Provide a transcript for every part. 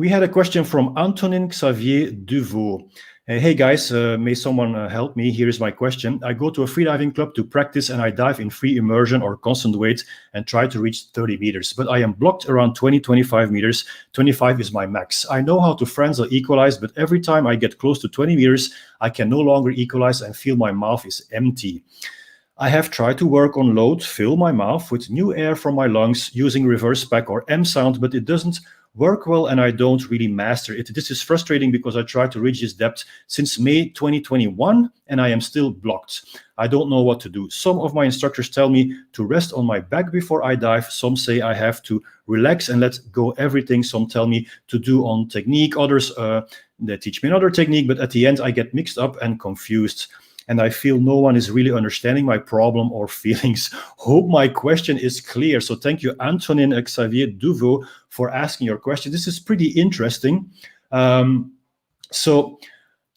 We had a question from Antonin Xavier Duvaux. Hey guys, may someone help me? Here is my question. I go to a freediving club to practice and I dive in free immersion or constant weight and try to reach 30 meters, but I am blocked around 20-25 meters. 25 is my max. I know how to Frenzel equalize, but every time I get close to 20 meters, I can no longer equalize and feel my mouth is empty. I have tried to work on load, fill my mouth with new air from my lungs using reverse spec or M sound, but it doesn't work well and I don't really master it. This is frustrating because I tried to reach this depth since May 2021 and I am still blocked. I don't know what to do. Some of my instructors tell me to rest on my back before I dive. Some say I have to relax and let go everything. Some tell me to do on technique. Others, they teach me another technique, but at the end I get mixed up and confused. And I feel no one is really understanding my problem or feelings. Hope my question is clear. So thank you, Antonin Xavier Duvaux, for asking your question. This is pretty interesting. So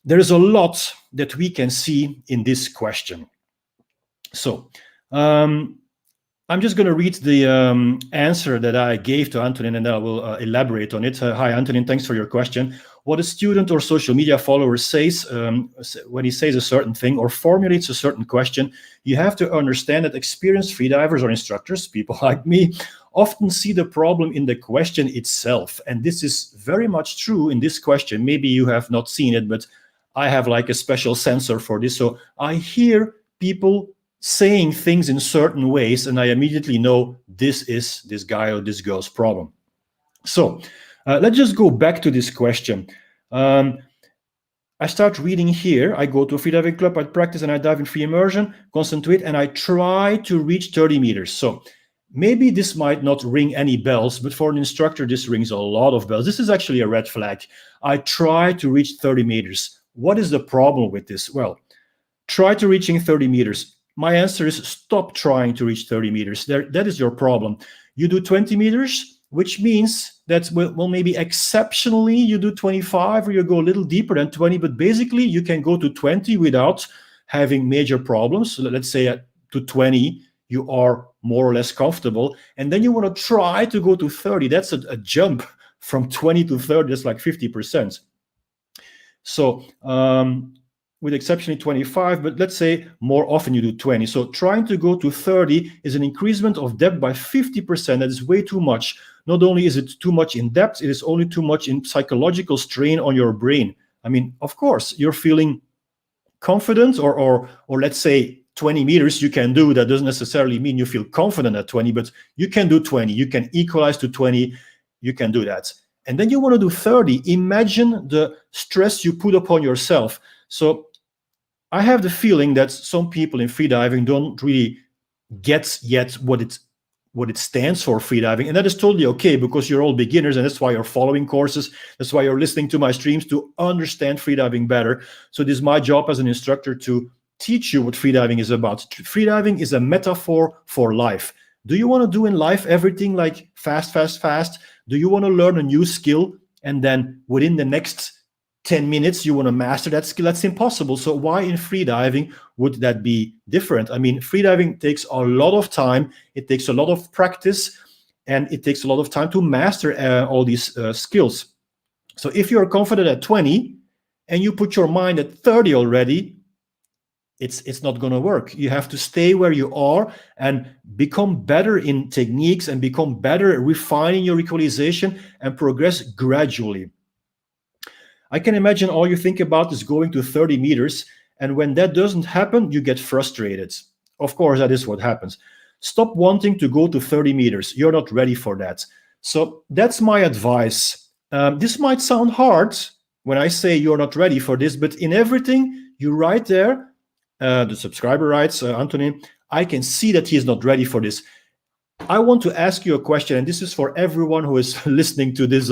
there is a lot that we can see in this question. So I'm just going to read the answer that I gave to Antonin, and then I will elaborate on it. Hi, Antonin, thanks for your question. What a student or social media follower says when he says a certain thing or formulates a certain question, you have to understand that experienced freedivers or instructors, people like me, often see the problem in the question itself. And this is very much true in this question. Maybe you have not seen it, but I have like a special sensor for this. So I hear people saying things in certain ways, and I immediately know this is this guy or this girl's problem. So let's just go back to this question. I start reading here. I go to a freediving club, I practice and I dive in free immersion, constant weight, and I try to reach 30 meters. So maybe this might not ring any bells, but for an instructor, this rings a lot of bells. This is actually a red flag. I try to reach 30 meters. What is the problem with this? Well, try to reaching 30 meters. My answer is stop trying to reach 30 meters. That is your problem. You do 20 meters, which means that, well, maybe exceptionally you do 25 or you go a little deeper than 20, but basically you can go to 20 without having major problems. So let's say to 20, you are more or less comfortable. And then you want to try to go to 30. That's a jump from 20 to 30. That's like 50%. So with exceptionally 25, but let's say more often you do 20. So trying to go to 30 is an increasement of depth by 50%. That is way too much. Not only is it too much in depth, it is only too much in psychological strain on your brain. I mean, of course, you're feeling confident or let's say 20 meters you can do. That doesn't necessarily mean you feel confident at 20, but you can do 20. You can equalize to 20. You can do that. And then you want to do 30. Imagine the stress you put upon yourself. So I have the feeling that some people in freediving don't really get yet what it stands for, freediving, and that is totally okay because you're all beginners, and that's why you're following courses. That's why you're listening to my streams to understand freediving better. So it is my job as an instructor to teach you what freediving is about. Freediving is a metaphor for life. Do you want to do in life everything like fast, fast, fast? Do you want to learn a new skill and then within the next 10 minutes, you want to master that skill? That's impossible. So why in freediving would that be different? I mean, freediving takes a lot of time. It takes a lot of practice, and it takes a lot of time to master all these skills. So if you're confident at 20 and you put your mind at 30 already, it's not going to work. You have to stay where you are and become better in techniques and become better at refining your equalization and progress gradually. I can imagine all you think about is going to 30 meters, and when that doesn't happen, you get frustrated. Of course, that is what happens. Stop wanting to go to 30 meters. You're not ready for that. So that's my advice. This might sound hard when I say you're not ready for this, but in everything you write there, the subscriber writes, Anthony, I can see that he is not ready for this. I want to ask you a question, and this is for everyone who is listening to this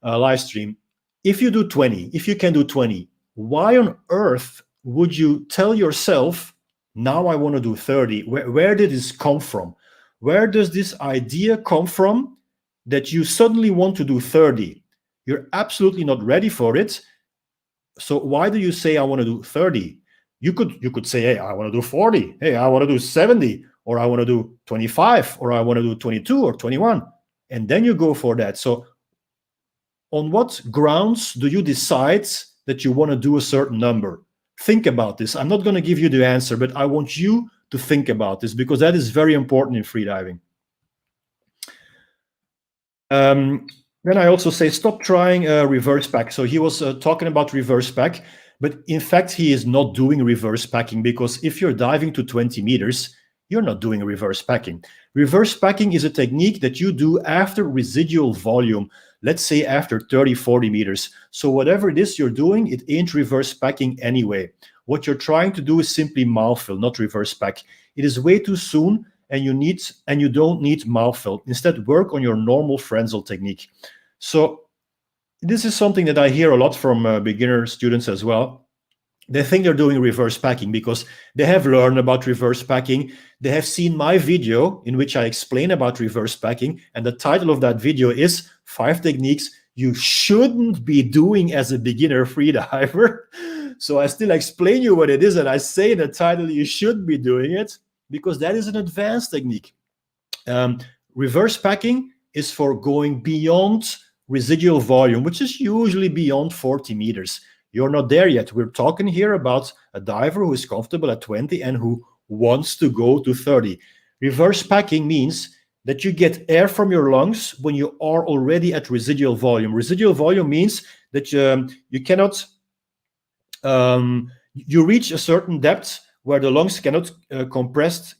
live stream. If you do 20, if you can do 20, why on earth would you tell yourself, now I want to do 30? Where did this come from? Where does this idea come from that you suddenly want to do 30? You're absolutely not ready for it. So why do you say I want to do 30? You could say, hey, I want to do 40. Hey, I want to do 70, or I want to do 25, or I want to do 22 or 21. And then you go for that. So on what grounds do you decide that you want to do a certain number? Think about this. I'm not going to give you the answer, but I want you to think about this because that is very important in freediving. Then I also say, stop trying reverse pack. So he was talking about reverse pack, but in fact, he is not doing reverse packing, because if you're diving to 20 meters, you're not doing reverse packing. Reverse packing is a technique that you do after residual volume, let's say after 30, 40 meters. So whatever it is you're doing, it ain't reverse packing anyway. What you're trying to do is simply mouthfill, not reverse pack. It is way too soon, and you don't need mouthfill. Instead, work on your normal Frenzel technique. So this is something that I hear a lot from beginner students as well. They think they're doing reverse packing because they have learned about reverse packing. They have seen my video in which I explain about reverse packing, and the title of that video is 5 techniques you shouldn't be doing as a beginner freediver. So I still explain you what it is, and I say in the title you should be doing it, because that is an advanced technique. Reverse packing is for going beyond residual volume, which is usually beyond 40 meters. You're not there yet. We're talking here about a diver who is comfortable at 20 and who wants to go to 30. Reverse packing means that you get air from your lungs when you are already at residual volume. Residual volume means that you cannot, you reach a certain depth where the lungs cannot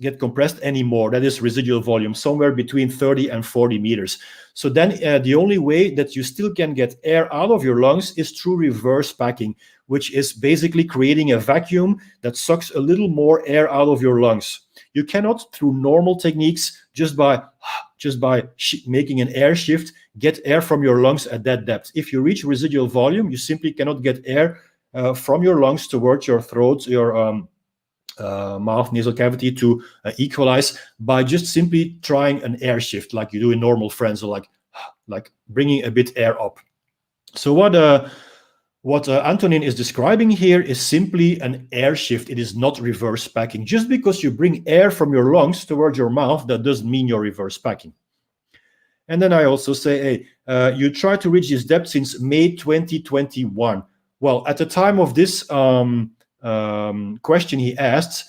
get compressed anymore. That is residual volume, somewhere between 30 and 40 meters. So then the only way that you still can get air out of your lungs is through reverse packing, which is basically creating a vacuum that sucks a little more air out of your lungs. You cannot, through normal techniques, just by making an air shift, get air from your lungs at that depth. If you reach residual volume, you simply cannot get air from your lungs towards your throat, your mouth, nasal cavity to equalize by just simply trying an air shift like you do in normal Frenzel, like bringing a bit air up. So what Antonin is describing here is simply an air shift. It is not reverse packing. Just because you bring air from your lungs towards your mouth, that doesn't mean you're reverse packing. And then I also say, hey, you try to reach this depth since May 2021. Well, at the time of this question he asked,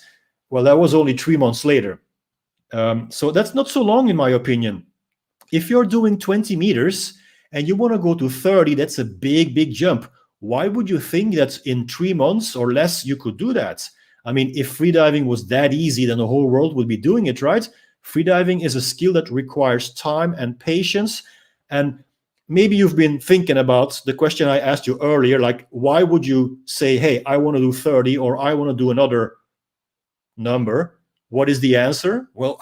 well, that was only 3 months later. So that's not so long, in my opinion. If you're doing 20 meters and you want to go to 30, that's a big jump. Why would you think that in 3 months or less you could do that? I mean, if freediving was that easy, then the whole world would be doing it, right? Freediving is a skill that requires time and patience. And maybe you've been thinking about the question I asked you earlier, like, why would you say, hey, I want to do 30 or I want to do another number? What is the answer? Well,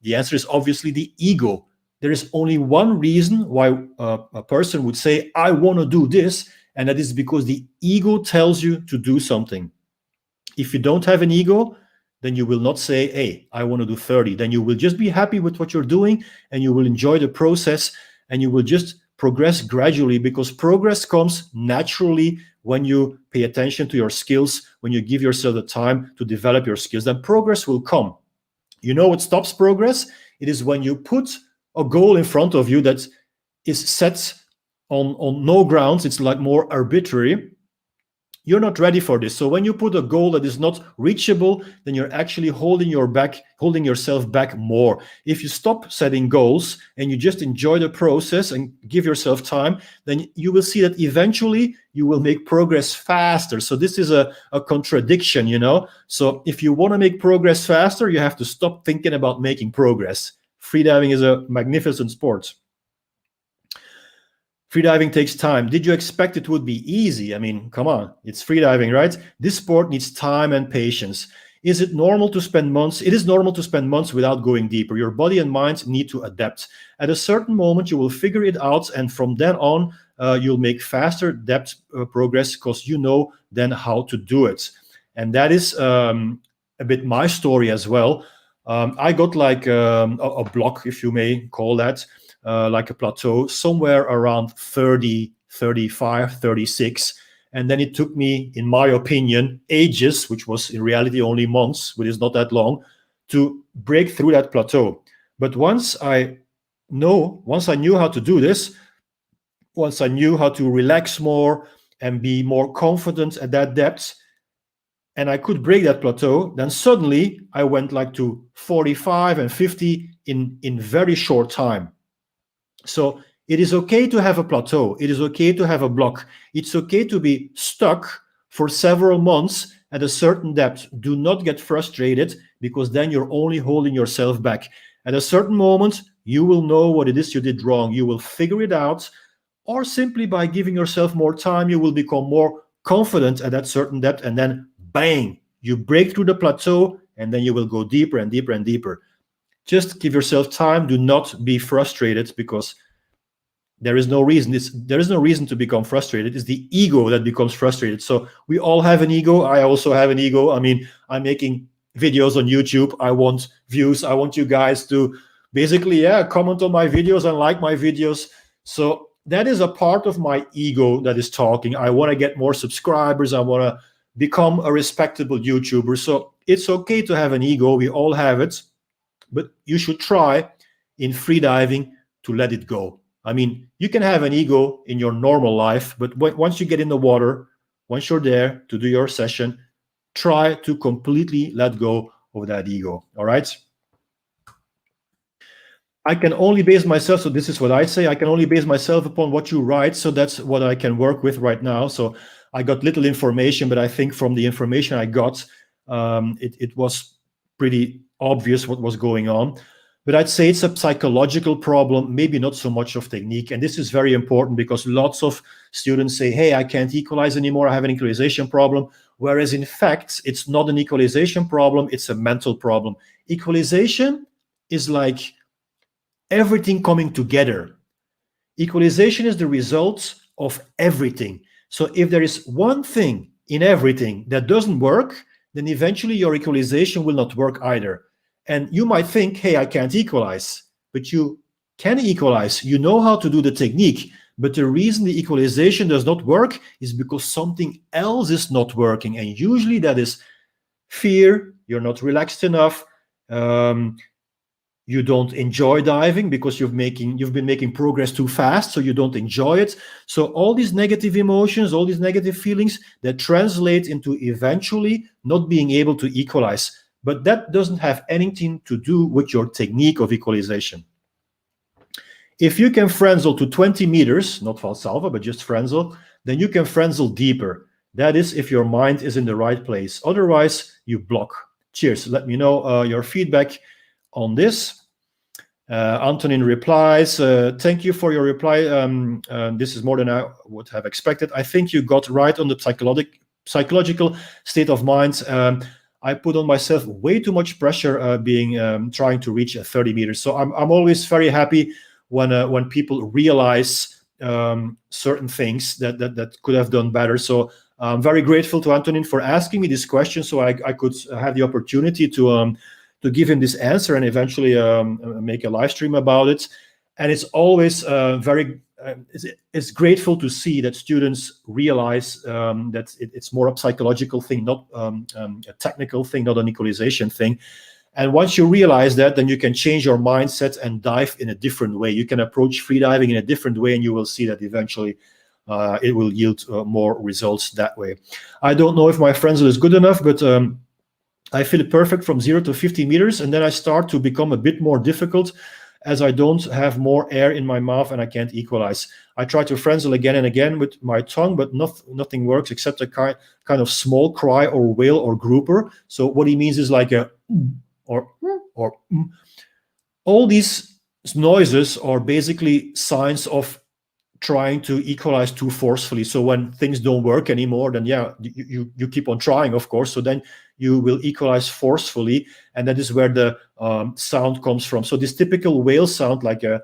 the answer is obviously the ego. There is only one reason why a person would say, I want to do this, and that is because the ego tells you to do something. If you don't have an ego, then you will not say, hey, I want to do 30. Then you will just be happy with what you're doing, and you will enjoy the process, and you will just progress gradually, because progress comes naturally when you pay attention to your skills, when you give yourself the time to develop your skills. Then progress will come. You know what stops progress? It is when you put a goal in front of you that is set on no grounds. It's like more arbitrary. You're not ready for this. So when you put a goal that is not reachable, then you're actually holding yourself back more. If you stop setting goals and you just enjoy the process and give yourself time, then you will see that eventually you will make progress faster. So this is a contradiction, you know? So if you want to make progress faster, you have to stop thinking about making progress. Freediving is a magnificent sport. Freediving takes time. Did you expect it would be easy? I mean, come on, it's freediving, right? This sport needs time and patience. Is it normal to spend months? It is normal to spend months without going deeper. Your body and mind need to adapt. At a certain moment, you will figure it out, and from then on, you'll make faster depth progress because you know then how to do it. And that is a bit my story as well. I got like a block, if you may call that, like a plateau somewhere around 30, 35, 36. And then it took me, in my opinion, ages, which was in reality only months, which is not that long, to break through that plateau. But once I knew how to do this, once I knew how to relax more and be more confident at that depth, and I could break that plateau, then suddenly I went like to 45 and 50 in very short time. So it is okay to have a plateau. It is okay to have a block. It's okay to be stuck for several months at a certain depth. Do not get frustrated, because then you're only holding yourself back. At a certain moment, you will know what it is you did wrong. You will figure it out, or simply by giving yourself more time, you will become more confident at that certain depth, and then bang, you break through the plateau, and then you will go deeper and deeper and deeper. Just give yourself time. Do not be frustrated, because there is no reason. There is no reason to become frustrated. It's the ego that becomes frustrated. So we all have an ego. I also have an ego. I mean, I'm making videos on YouTube. I want views. I want you guys to basically, comment on my videos and like my videos. So that is a part of my ego that is talking. I want to get more subscribers. I want to become a respectable YouTuber. So it's okay to have an ego. We all have it. But you should try in freediving to let it go. I mean, you can have an ego in your normal life, but once you get in the water, once you're there to do your session, try to completely let go of that ego. All right? I can only base myself, so this is what I say, I can only base myself upon what you write, so that's what I can work with right now. So I got little information, but I think from the information I got, it was pretty obvious what was going on. But I'd say it's a psychological problem, maybe not so much of technique. And this is very important, because lots of students say, hey, I can't equalize anymore, I have an equalization problem. Whereas in fact, it's not an equalization problem, it's a mental problem. Equalization is like everything coming together. Equalization is the result of everything. So if there is one thing in everything that doesn't work, then eventually your equalization will not work either. And you might think, hey, I can't equalize, but you can equalize. You know how to do the technique, but the reason the equalization does not work is because something else is not working. And usually that is fear, you're not relaxed enough, you don't enjoy diving because you've been making progress too fast, so you don't enjoy it. So all these negative emotions, all these negative feelings, that translate into eventually not being able to equalize. But that doesn't have anything to do with your technique of equalization. If you can frenzel to 20 meters, not Valsalva, but just frenzel, then you can frenzel deeper. That is if your mind is in the right place. Otherwise, you block. Cheers. Let me know your feedback on this. Antonin replies, thank you for your reply. This is more than I would have expected. I think you got right on the psychological state of mind. I put on myself way too much pressure trying to reach 30 meters. So I'm always very happy when people realize certain things that could have done better. So I'm very grateful to Antonin for asking me this question, so I could have the opportunity to give him this answer and eventually make a live stream about it. And it's always it's grateful to see that students realize that it's more a psychological thing, not a technical thing, not an equalization thing. And once you realize that, then you can change your mindset and dive in a different way. You can approach freediving in a different way, and you will see that eventually it will yield more results that way. I don't know if my frenzel is good enough, but I feel perfect from 0 to 50 meters, and then I start to become a bit more difficult as I don't have more air in my mouth and I can't equalize. I try to frenzel again and again with my tongue, but nothing works except a kind of small cry or wail or grouper. So what he means is like a or all these noises are basically signs of trying to equalize too forcefully. So when things don't work anymore, then yeah, you keep on trying, of course. So then you will equalize forcefully, and that is where the sound comes from. So this typical whale sound, like a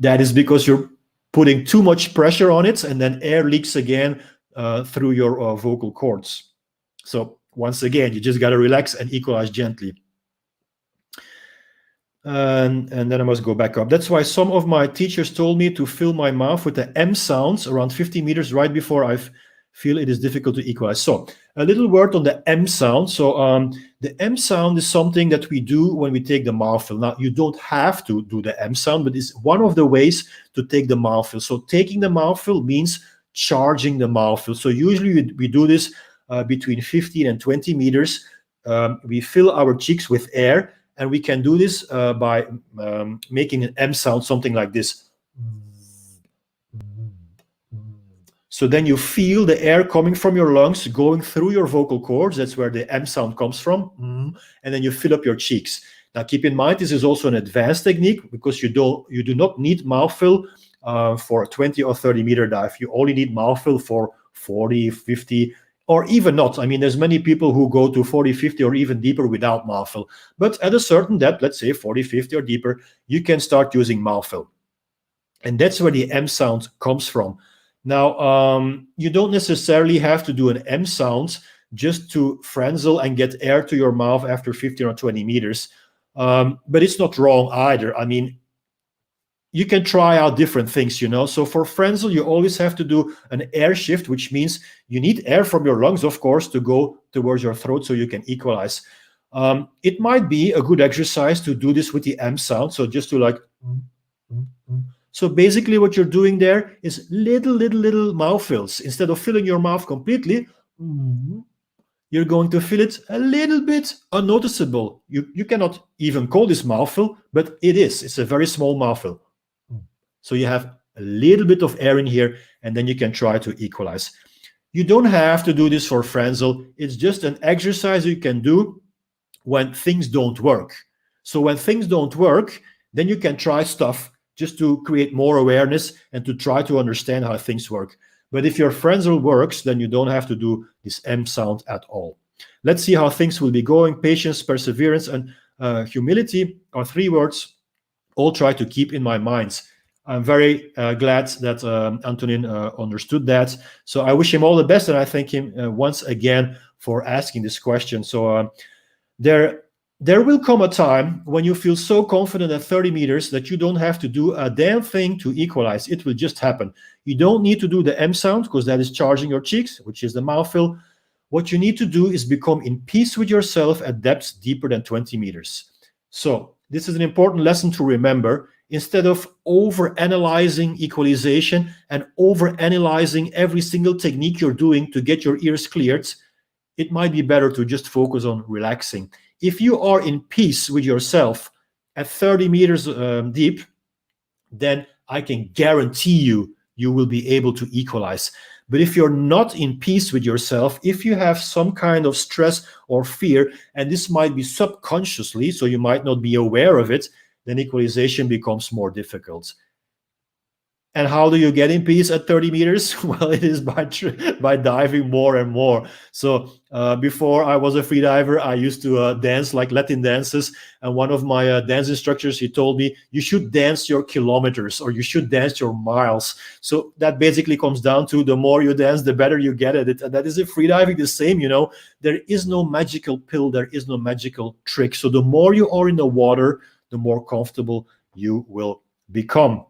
that is because you're putting too much pressure on it, and then air leaks again through your vocal cords. So once again, you just got to relax and equalize gently. And then I must go back up. That's why some of my teachers told me to fill my mouth with the M sounds around 50 meters right before I feel it is difficult to equalize. So a little word on the M sound. So The M sound is something that we do when we take the mouthful. Now, you don't have to do the M sound, but it's one of the ways to take the mouthful. So taking the mouthful means charging the mouthful. So usually we do this between 15 and 20 meters. We fill our cheeks with air, and we can do this by making an M sound, something like this. So then you feel the air coming from your lungs, going through your vocal cords. That's where the M sound comes from. And then you fill up your cheeks. Now, keep in mind, this is also an advanced technique because you do not need mouthfill for a 20 or 30 meter dive. You only need mouthfill for 40, 50, or even not. I mean, there's many people who go to 40, 50, or even deeper without mouthfill. But at a certain depth, let's say 40, 50 or deeper, you can start using mouthfill. And that's where the M sound comes from. Now, you don't necessarily have to do an M sound just to Frenzel and get air to your mouth after 15 or 20 meters. But it's not wrong either. I mean, you can try out different things, you know. So for Frenzel, you always have to do an air shift, which means you need air from your lungs, of course, to go towards your throat so you can equalize. It might be a good exercise to do this with the M sound. So just to like... So basically what you're doing there is little mouthfills. Instead of filling your mouth completely, you're going to fill it a little bit unnoticeable. You cannot even call this mouthful, but it is. It's a very small mouthful. So you have a little bit of air in here, and then you can try to equalize. You don't have to do this for Frenzel. It's just an exercise you can do when things don't work. So when things don't work, then you can try stuff just to create more awareness and to try to understand how things work. But if your Frenzel works, then you don't have to do this M sound at all. Let's see how things will be going. Patience, perseverance, and humility are 3 words. All try to keep in my mind. I'm very glad that Antonin understood that. So I wish him all the best, and I thank him once again for asking this question. So there will come a time when you feel so confident at 30 meters that you don't have to do a damn thing to equalize. It will just happen. You don't need to do the M sound because that is charging your cheeks, which is the mouthful. What you need to do is become in peace with yourself at depths deeper than 20 meters. So this is an important lesson to remember. Instead of over-analyzing equalization and over-analyzing every single technique you're doing to get your ears cleared, it might be better to just focus on relaxing. If you are in peace with yourself at 30 meters deep, then I can guarantee you will be able to equalize. But if you're not in peace with yourself, if you have some kind of stress or fear, and this might be subconsciously, so you might not be aware of it, then equalization becomes more difficult. And how do you get in peace at 30 meters? Well, it is by diving more and more. So before I was a freediver, I used to dance like Latin dances. And one of my dance instructors, he told me, you should dance your kilometers or you should dance your miles. So that basically comes down to the more you dance, the better you get at it. And that is in freediving the same, you know. There is no magical pill. There is no magical trick. So the more you are in the water, the more comfortable you will become.